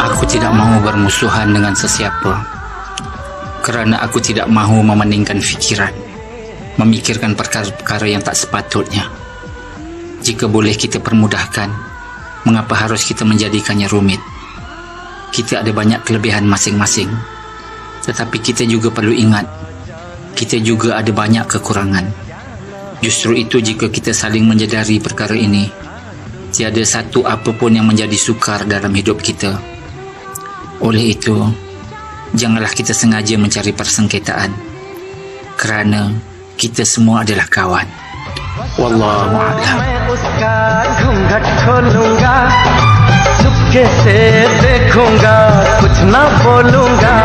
Aku tidak mahu bermusuhan dengan sesiapa, kerana aku tidak mahu memeningkan fikiran, memikirkan perkara-perkara yang tak sepatutnya. Jika boleh kita permudahkan, mengapa harus kita menjadikannya rumit? Kita ada banyak kelebihan masing-masing, tetapi kita juga perlu ingat, kita juga ada banyak kekurangan. Justru itu, jika kita saling menyedari perkara ini, tiada satu apapun yang menjadi sukar dalam hidup kita. Oleh itu, janganlah kita sengaja mencari persengketaan, kerana kita semua adalah kawan. Wallahu a'lam. चुपके से देखूंगा, कुछ ना बोलूंगा.